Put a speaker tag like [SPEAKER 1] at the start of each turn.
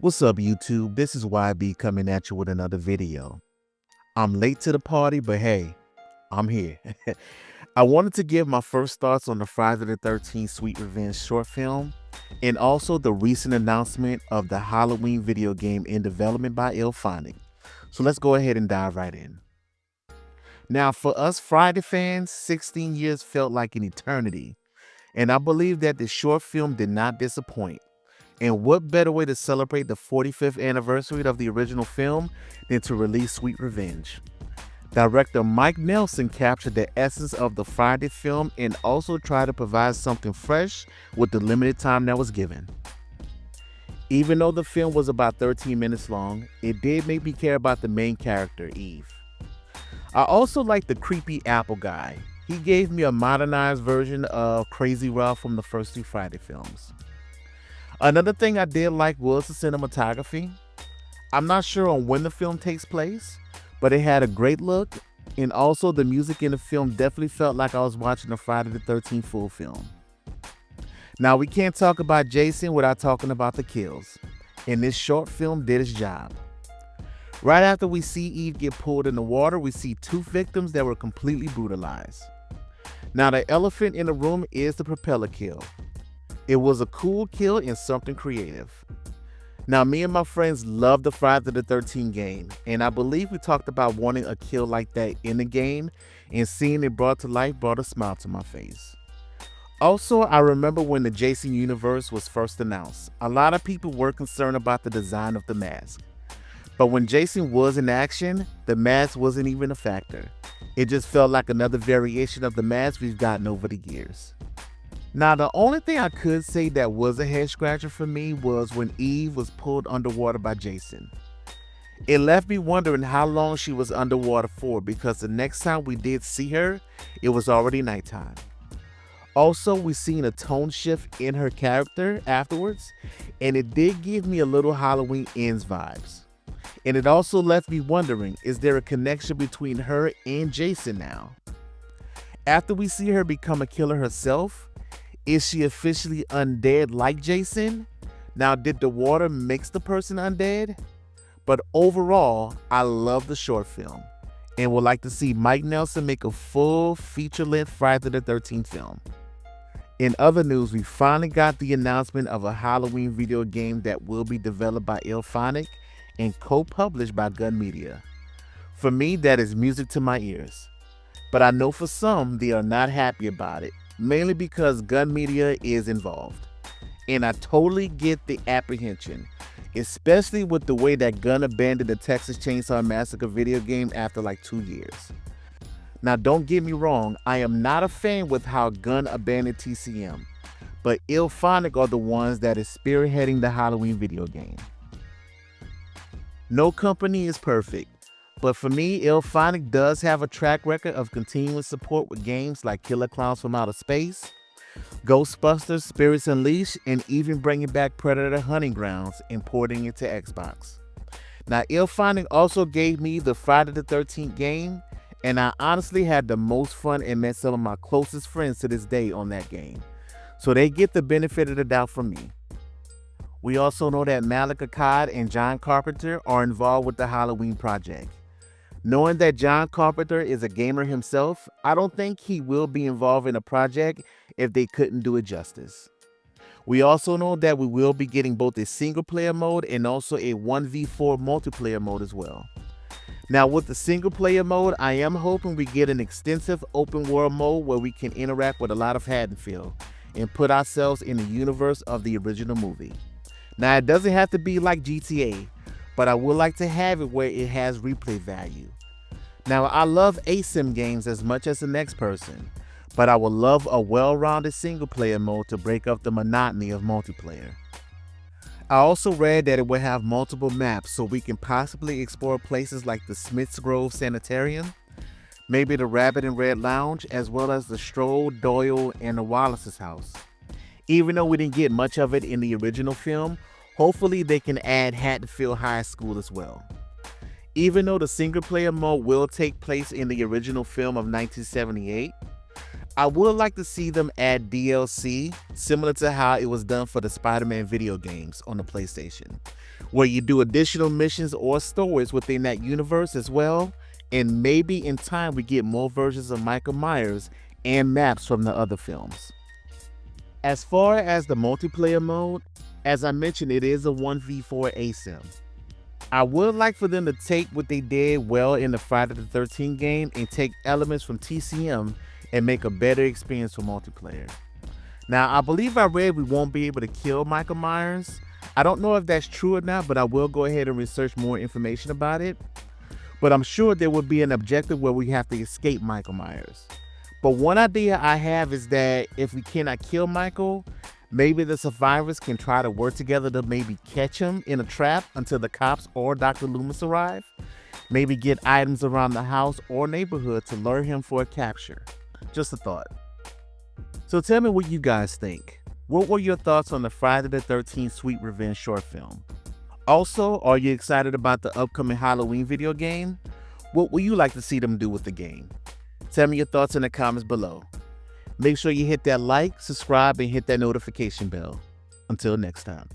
[SPEAKER 1] What's up, YouTube? This is YB coming at you with another video. I'm late to the party, but hey, I'm here. I wanted to give my first thoughts on the Friday the 13th Sweet Revenge short film and also the recent announcement of the Halloween video game in development by IllFonic. So let's go ahead and dive right in. Now, for us Friday fans, 16 years felt like an eternity, and I believe that the short film did not disappoint. And what better way to celebrate the 45th anniversary of the original film than to release Sweet Revenge? Director Mike Nelson captured the essence of the Friday film and also tried to provide something fresh with the limited time that was given. Even though the film was about 13 minutes long, it did make me care about the main character, Eve. I also like the creepy Apple guy. He gave me a modernized version of Crazy Ralph from the first two Friday films. Another thing I did like was the cinematography. I'm not sure on when the film takes place, but it had a great look, and also the music in the film definitely felt like I was watching a Friday the 13th full film. Now, we can't talk about Jason without talking about the kills, and this short film did its job. Right after we see Eve get pulled in the water, we see two victims that were completely brutalized. Now, the elephant in the room is the propeller kill. It was a cool kill and something creative. Now, me and my friends love the Friday the 13th game, and I believe we talked about wanting a kill like that in the game, and seeing it brought to life brought a smile to my face. Also, I remember when the Jason universe was first announced, a lot of people were concerned about the design of the mask. But when Jason was in action, the mask wasn't even a factor. It just felt like another variation of the mask we've gotten over the years. Now, the only thing I could say that was a head scratcher for me was when Eve was pulled underwater by Jason. It left me wondering how long she was underwater for, because the next time we did see her, it was already nighttime. Also, we seen a tone shift in her character afterwards, and it did give me a little Halloween Ends vibes. And it also left me wondering, is there a connection between her and Jason now? After we see her become a killer herself, is she officially undead like Jason? Now, did the water makes the person undead? But overall, I love the short film and would like to see Mike Nelson make a full feature-length Friday the 13th film. In other news, we finally got the announcement of a Halloween video game that will be developed by IllFonic and co-published by Gun Media. For me, that is music to my ears. But I know for some, they are not happy about it, mainly because Gun Media is involved. And I totally get the apprehension, especially with the way that Gun abandoned the Texas Chainsaw Massacre video game after like 2 years. Now, don't get me wrong, I am not a fan with how Gun abandoned TCM, but IllFonic are the ones that is spearheading the Halloween video game. No company is perfect, but for me, IllFonic does have a track record of continuous support with games like Killer Clowns from Outer Space, Ghostbusters, Spirits Unleashed, and even bringing back Predator Hunting Grounds and porting it to Xbox. Now, IllFonic also gave me the Friday the 13th game, and I honestly had the most fun and met some of my closest friends to this day on that game. So they get the benefit of the doubt from me. We also know that Malik Akkad and John Carpenter are involved with the Halloween project. Knowing that John Carpenter is a gamer himself, I don't think he will be involved in a project if they couldn't do it justice. We also know that we will be getting both a single player mode and also a 1v4 multiplayer mode as well. Now, with the single player mode, I am hoping we get an extensive open world mode where we can interact with a lot of Haddonfield and put ourselves in the universe of the original movie. Now, it doesn't have to be like GTA, but I would like to have it where it has replay value. Now, I love ASIM games as much as the next person, but I would love a well-rounded single-player mode to break up the monotony of multiplayer. I also read that it will have multiple maps so we can possibly explore places like the Smiths Grove Sanitarium, maybe the Rabbit and Red Lounge, as well as the Strode, Doyle, and the Wallace's house. Even though we didn't get much of it in the original film, hopefully they can add Haddonfield High School as well. Even though the single player mode will take place in the original film of 1978, I would like to see them add DLC, similar to how it was done for the Spider-Man video games on the PlayStation, where you do additional missions or stories within that universe as well, and maybe in time we get more versions of Michael Myers and maps from the other films. As far as the multiplayer mode, as I mentioned, it is a 1v4 ASIM. I would like for them to take what they did well in the Friday the 13th game and take elements from TCM and make a better experience for multiplayer. Now, I believe I read we won't be able to kill Michael Myers. I don't know if that's true or not, but I will go ahead and research more information about it. But I'm sure there will be an objective where we have to escape Michael Myers. But one idea I have is that if we cannot kill Michael, maybe the survivors can try to work together to maybe catch him in a trap until the cops or Dr. Loomis arrive. Maybe get items around the house or neighborhood to lure him for a capture. Just a thought. So tell me what you guys think. What were your thoughts on the Friday the 13th Sweet Revenge short film? Also, are you excited about the upcoming Halloween video game? What would you like to see them do with the game? Tell me your thoughts in the comments below. Make sure you hit that like, subscribe, and hit that notification bell. Until next time.